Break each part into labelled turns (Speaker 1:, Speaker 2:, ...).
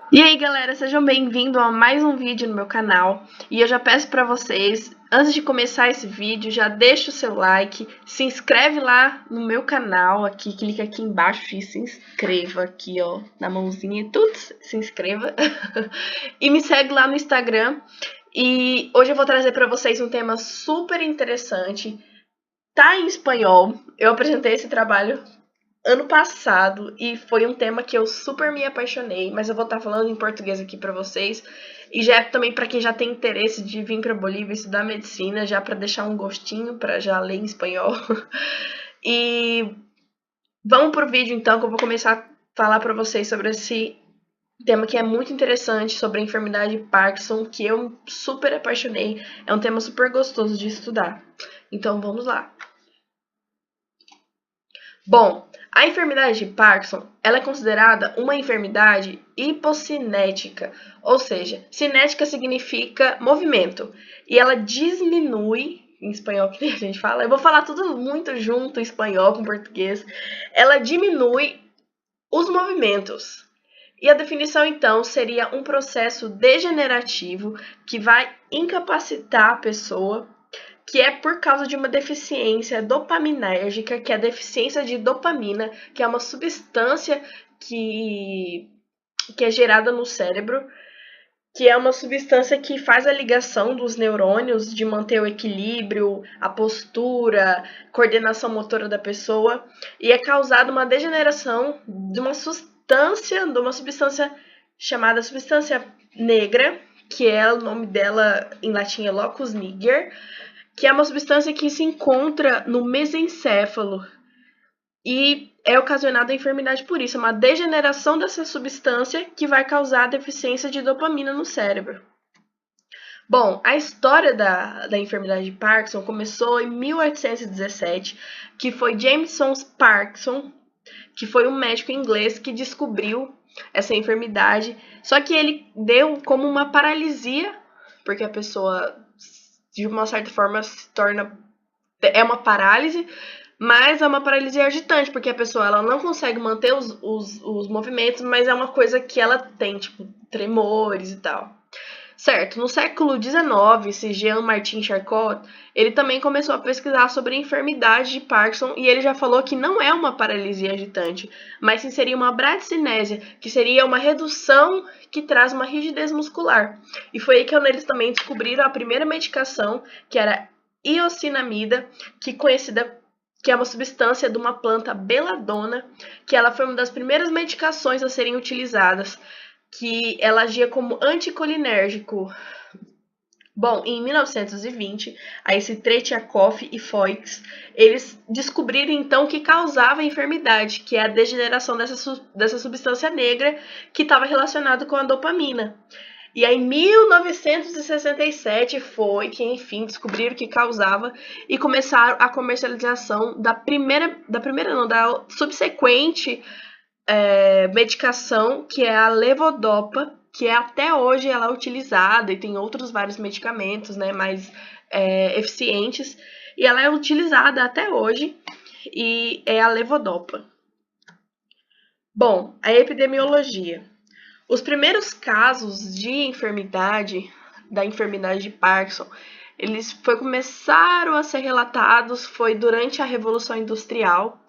Speaker 1: E aí, galera, sejam bem-vindos a mais um vídeo no meu canal. E eu já peço para vocês, antes de começar esse vídeo, já deixa o seu like, se inscreve lá no meu canal, aqui, clica aqui embaixo e se inscreva aqui, ó, na mãozinha, tudo, se inscreva. E me segue lá no Instagram. E hoje eu vou trazer para vocês um tema super interessante. Tá em espanhol. Eu apresentei esse trabalho ano passado e foi um tema que eu super me apaixonei, mas eu vou estar falando em português aqui para vocês. E já é também para quem já tem interesse de vir para Bolívia estudar medicina, já para deixar um gostinho para já ler em espanhol. E vamos pro vídeo então, que eu vou começar a falar para vocês sobre esse tema que é muito interessante, sobre a enfermidade de Parkinson, que eu super apaixonei. É um tema super gostoso de estudar. Então vamos lá. Bom, a enfermidade de Parkinson ela é considerada uma enfermidade hipocinética, ou seja, cinética significa movimento, e ela diminui, em espanhol que a gente fala, eu vou falar tudo muito junto, espanhol com português, ela diminui os movimentos. E a definição, então, seria um processo degenerativo que vai incapacitar a pessoa, que é por causa de uma deficiência dopaminérgica, que é a deficiência de dopamina, que é uma substância que é gerada no cérebro, que é uma substância que faz a ligação dos neurônios, de manter o equilíbrio, a postura, coordenação motora da pessoa, e é causada uma degeneração de uma substância chamada substância negra, que é o nome dela em latim é locus niger, que é uma substância que se encontra no mesencéfalo e é ocasionada a enfermidade por isso, é uma degeneração dessa substância que vai causar deficiência de dopamina no cérebro. Bom, a história da enfermidade de Parkinson começou em 1817, que foi Jameson Parkinson, que foi um médico inglês que descobriu essa enfermidade, só que ele deu como uma paralisia, porque a pessoa de uma certa forma se torna é uma parálise, mas é uma paralisia agitante, porque a pessoa ela não consegue manter os movimentos, mas é uma coisa que ela tem, tipo, tremores e tal. Certo, no século XIX, esse Jean-Martin Charcot, ele também começou a pesquisar sobre a enfermidade de Parkinson e ele já falou que não é uma paralisia agitante, mas sim seria uma bradicinésia, que seria uma redução que traz uma rigidez muscular. E foi aí que eles também descobriram a primeira medicação, que era iocinamida, que é uma substância de uma planta beladona, que ela foi uma das primeiras medicações a serem utilizadas, que ela agia como anticolinérgico. Bom, em 1920, a esse Tretiakov e Foix, eles descobriram então o que causava a enfermidade, que é a degeneração dessa substância negra que estava relacionada com a dopamina. E aí, em 1967 foi que, enfim, descobriram o que causava e começaram a comercialização da subsequente medicação, que é a levodopa, que até hoje ela é utilizada e tem outros vários medicamentos, né, mais eficientes, e ela é utilizada até hoje e é a levodopa. Bom, a epidemiologia. Os primeiros casos de da enfermidade de Parkinson, começaram a ser relatados foi durante a Revolução Industrial,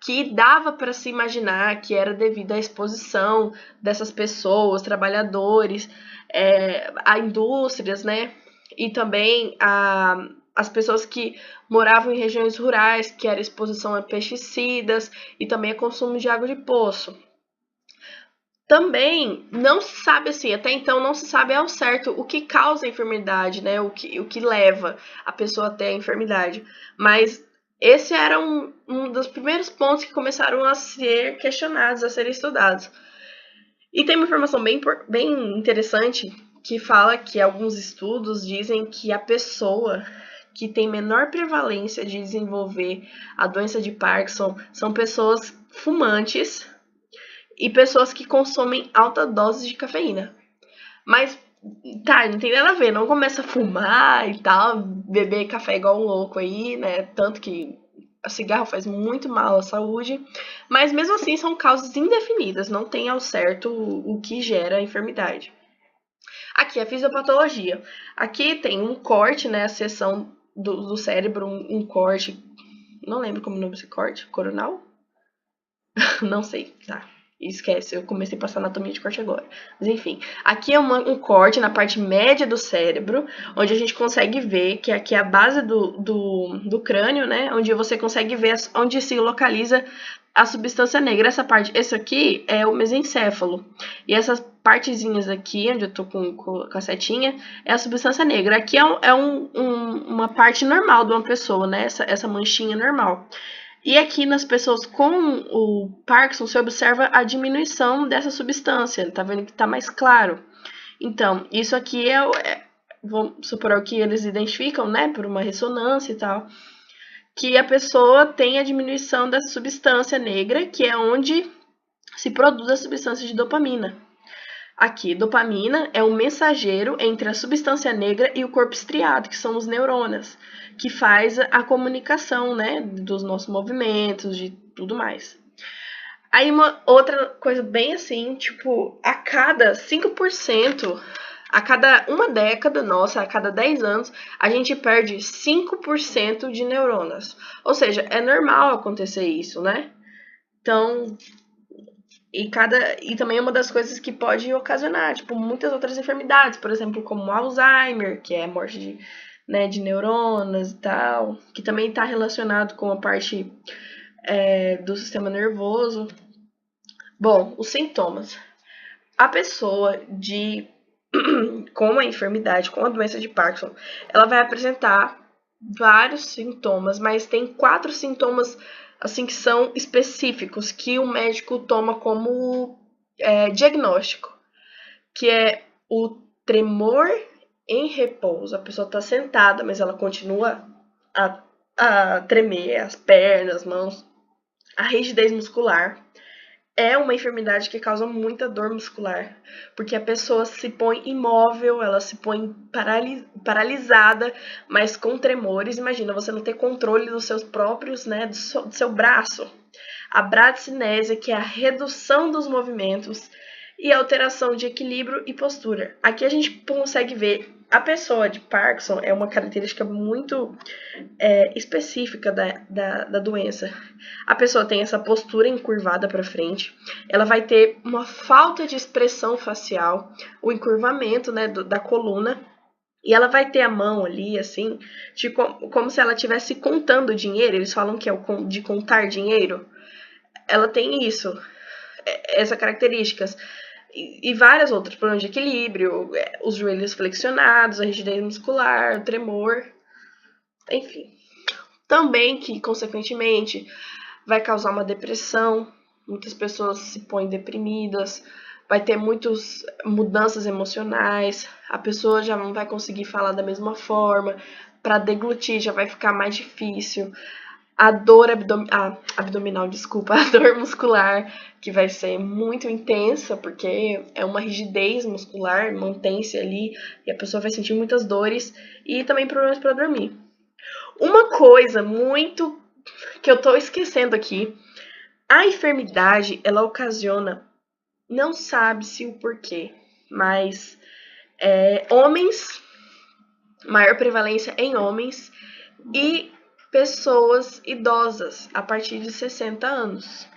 Speaker 1: que dava para se imaginar que era devido à exposição dessas pessoas, trabalhadores, a indústrias, né? E também as pessoas que moravam em regiões rurais, que era exposição a pesticidas e também a consumo de água de poço. Também não se sabe assim, até então não se sabe ao certo o que causa a enfermidade, né? O que leva a pessoa a ter a enfermidade. Mas esse era um dos primeiros pontos que começaram a ser questionados, a serem estudados. E tem uma informação bem interessante que fala que alguns estudos dizem que a pessoa que tem menor prevalência de desenvolver a doença de Parkinson são pessoas fumantes e pessoas que consomem alta dose de cafeína. Mas, tá, não tem nada a ver, não começa a fumar e tal, beber café igual um louco aí, né? Tanto que cigarro faz muito mal à saúde, mas mesmo assim são causas indefinidas, não tem ao certo o que gera a enfermidade. Aqui, a fisiopatologia. Aqui tem um corte, né, a seção do cérebro, um corte, não lembro como o nome desse corte, coronal? Não sei, tá. Esquece, eu comecei a passar anatomia de corte agora. Mas enfim, aqui é um corte na parte média do cérebro, onde a gente consegue ver que aqui é a base do crânio, né? Onde você consegue ver onde se localiza a substância negra. Essa parte, esse aqui é o mesencéfalo. E essas partezinhas aqui, onde eu tô com a setinha, é a substância negra. Aqui é uma parte normal de uma pessoa, né? Essa manchinha normal. E aqui nas pessoas com o Parkinson se observa a diminuição dessa substância, tá vendo que tá mais claro. Então, isso aqui vamos supor o que eles identificam, né, por uma ressonância e tal, que a pessoa tem a diminuição dessa substância negra, que é onde se produz a substância de dopamina. Aqui, dopamina é um mensageiro entre a substância negra e o corpo estriado, que são os neurônios, que faz a comunicação, né, dos nossos movimentos, de tudo mais. Aí uma outra coisa bem assim, tipo, a cada 5%, a cada uma década, nossa, a cada 10 anos, a gente perde 5% de neurônios. Ou seja, é normal acontecer isso, né? Então, e também é uma das coisas que pode ocasionar, tipo, muitas outras enfermidades, por exemplo, como Alzheimer, que é a morte de neurônios e tal, que também está relacionado com a parte do sistema nervoso. Bom, os sintomas. A pessoa com a enfermidade, com a doença de Parkinson, ela vai apresentar vários sintomas, mas tem 4 sintomas assim que são específicos que o médico toma como diagnóstico, que é o tremor em repouso. A pessoa está sentada, mas ela continua a tremer as pernas, as mãos. A rigidez muscular é uma enfermidade que causa muita dor muscular, porque a pessoa se põe imóvel, ela se põe paralisada, mas com tremores. Imagina você não ter controle dos seus próprios, né, do seu braço. A bradicinésia, que é a redução dos movimentos e alteração de equilíbrio e postura. Aqui a gente consegue ver a pessoa de Parkinson é uma característica muito específica da doença. A pessoa tem essa postura encurvada para frente, ela vai ter uma falta de expressão facial, o encurvamento, né, da coluna, e ela vai ter a mão ali, assim, como se ela estivesse contando dinheiro. Eles falam que é de contar dinheiro. Ela tem isso, essas características. E várias outras, problemas de equilíbrio, os joelhos flexionados, a rigidez muscular, o tremor, enfim. Também que, consequentemente, vai causar uma depressão, muitas pessoas se põem deprimidas, vai ter muitas mudanças emocionais, a pessoa já não vai conseguir falar da mesma forma, para deglutir já vai ficar mais difícil. A dor abdominal, desculpa, a dor muscular, que vai ser muito intensa, porque é uma rigidez muscular, mantém-se ali, e a pessoa vai sentir muitas dores, e também problemas para dormir. Uma coisa muito que eu tô esquecendo aqui, a enfermidade, ela ocasiona, não sabe-se o porquê, mas homens, maior prevalência em homens, e pessoas idosas a partir de 60 anos.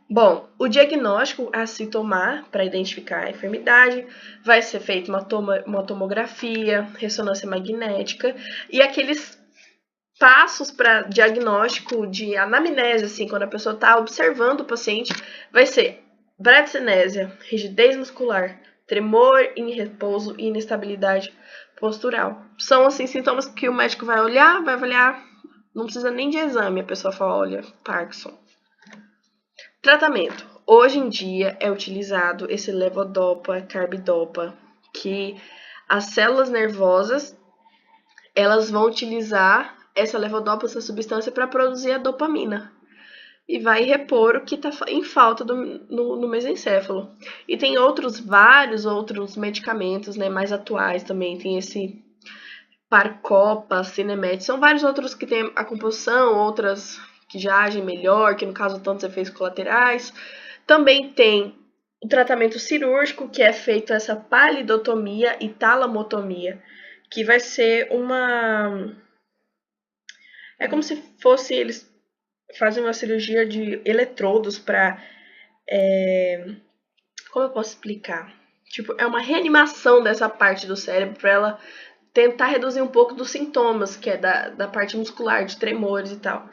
Speaker 1: Bom, o diagnóstico a se tomar para identificar a enfermidade vai ser feita uma tomografia, ressonância magnética e aqueles passos para diagnóstico de anamnese, assim, quando a pessoa está observando o paciente, vai ser bradicinésia, rigidez muscular, tremor em repouso e inestabilidade postural. São, assim, sintomas que o médico vai avaliar, não precisa nem de exame, a pessoa fala, olha, Parkinson. Tratamento. Hoje em dia é utilizado esse levodopa, carbidopa, que as células nervosas, elas vão utilizar essa levodopa, essa substância, para produzir a dopamina. E vai repor o que está em falta no mesencéfalo. E tem vários outros medicamentos, né, mais atuais também. Tem Parcopa, Cinemed, são vários outros que tem a composição, outras que já agem melhor, que no caso tantos efeitos colaterais. Também tem o tratamento cirúrgico, que é feito essa palidotomia e talamotomia, que vai ser uma... É como se fosse eles fazem uma cirurgia de eletrodos para... Como eu posso explicar? Tipo, é uma reanimação dessa parte do cérebro para ela tentar reduzir um pouco dos sintomas, que é da parte muscular, de tremores e tal.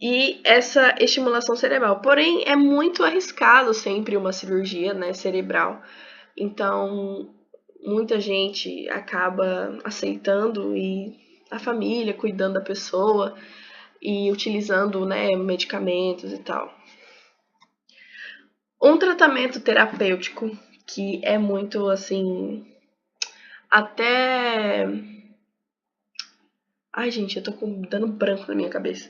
Speaker 1: E essa estimulação cerebral. Porém, é muito arriscado sempre uma cirurgia, né, cerebral. Então, muita gente acaba aceitando e a família cuidando da pessoa e utilizando, né, medicamentos e tal. Um tratamento terapêutico que é muito, assim, até... Ai, gente, eu tô dando branco na minha cabeça.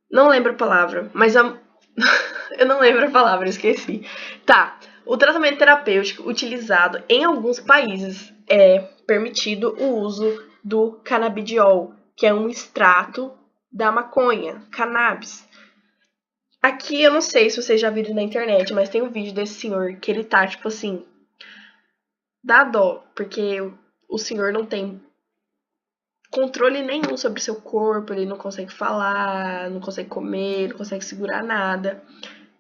Speaker 1: Não lembro a palavra, mas eu não lembro a palavra, esqueci. Tá, o tratamento terapêutico utilizado em alguns países é permitido o uso do canabidiol, que é um extrato da maconha, cannabis. Aqui eu não sei se vocês já viram na internet, mas tem um vídeo desse senhor que ele tá, tipo assim, dá dó, porque o senhor não tem controle nenhum sobre seu corpo, ele não consegue falar, não consegue comer, não consegue segurar nada.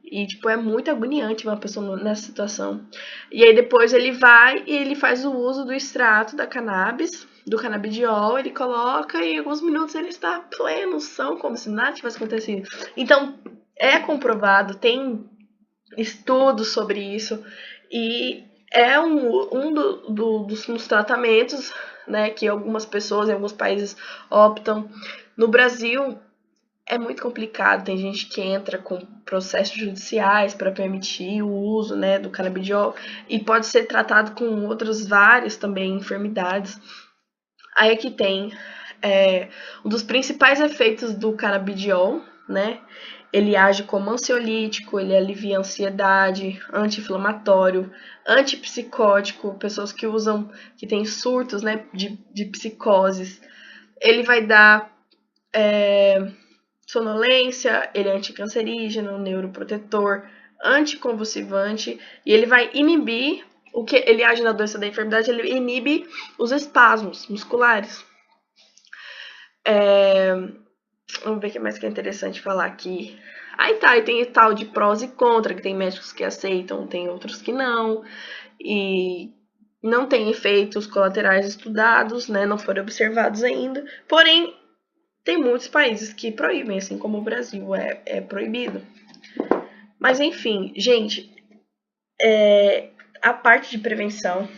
Speaker 1: E, tipo, é muito agoniante uma pessoa nessa situação. E aí depois ele vai e ele faz o uso do extrato da cannabis, do canabidiol, ele coloca e em alguns minutos ele está pleno, são, como se nada tivesse acontecido. Então, é comprovado, tem estudos sobre isso e é dos tratamentos, né, que algumas pessoas em alguns países optam. No Brasil é muito complicado, tem gente que entra com processos judiciais para permitir o uso, né, do canabidiol e pode ser tratado com outras várias também enfermidades. Aí aqui tem um dos principais efeitos do canabidiol, né? Ele age como ansiolítico, ele alivia a ansiedade, anti-inflamatório, antipsicótico, pessoas que usam, que têm surtos, né, de psicoses. Ele vai dar sonolência, ele é anticancerígeno, neuroprotetor, anticonvulsivante, e ele vai inibir, o que ele age na doença da enfermidade, ele inibe os espasmos musculares. Vamos ver o que mais que é interessante falar aqui. Aí tá, e tem o tal de prós e contra, que tem médicos que aceitam, tem outros que não, e não tem efeitos colaterais estudados, né, não foram observados ainda, porém, tem muitos países que proíbem, assim como o Brasil é proibido. Mas enfim, gente, a parte de prevenção.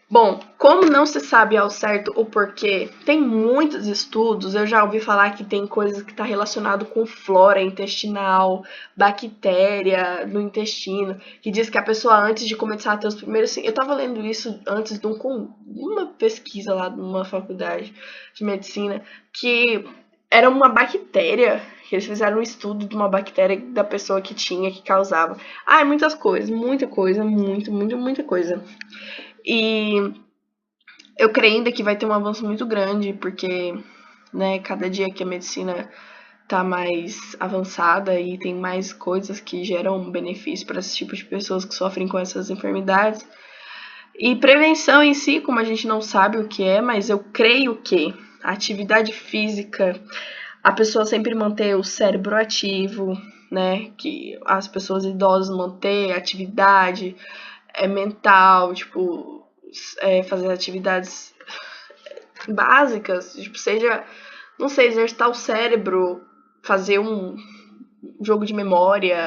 Speaker 1: Bom, como não se sabe ao certo o porquê, tem muitos estudos, eu já ouvi falar que tem coisas que está relacionado com flora intestinal, bactéria no intestino, que diz que a pessoa antes de começar a ter os primeiros... Eu estava lendo isso antes de uma pesquisa lá numa faculdade de medicina, que era uma bactéria, que eles fizeram um estudo de uma bactéria da pessoa que tinha, que causava. Muitas coisas, muita coisa, muita coisa. E eu creio ainda que vai ter um avanço muito grande, porque, né, cada dia que a medicina tá mais avançada e tem mais coisas que geram benefício para esse tipo de pessoas que sofrem com essas enfermidades. E prevenção em si, como a gente não sabe o que é, mas eu creio que a atividade física, a pessoa sempre manter o cérebro ativo, né, que as pessoas idosas manter atividade mental, tipo, fazer atividades básicas, tipo, seja, não sei, exercitar o cérebro, fazer um jogo de memória,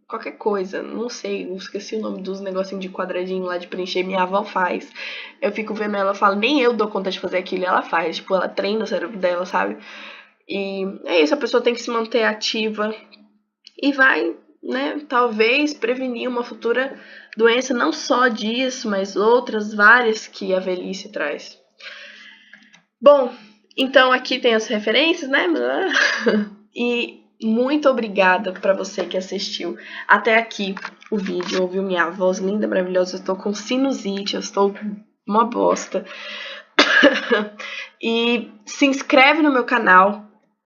Speaker 1: qualquer coisa, não sei, eu esqueci o nome dos negocinhos de quadradinho lá de preencher, minha avó faz. Eu fico vendo ela, falo, nem eu dou conta de fazer aquilo, e ela faz, tipo, ela treina o cérebro dela, sabe? E é isso, a pessoa tem que se manter ativa e vai, né, talvez prevenir uma futura doença, não só disso, mas outras várias que a velhice traz. Bom, então aqui tem as referências, né? E muito obrigada para você que assistiu até aqui o vídeo, ouviu minha voz linda, maravilhosa. Eu estou com sinusite, eu estou uma bosta. E se inscreve no meu canal,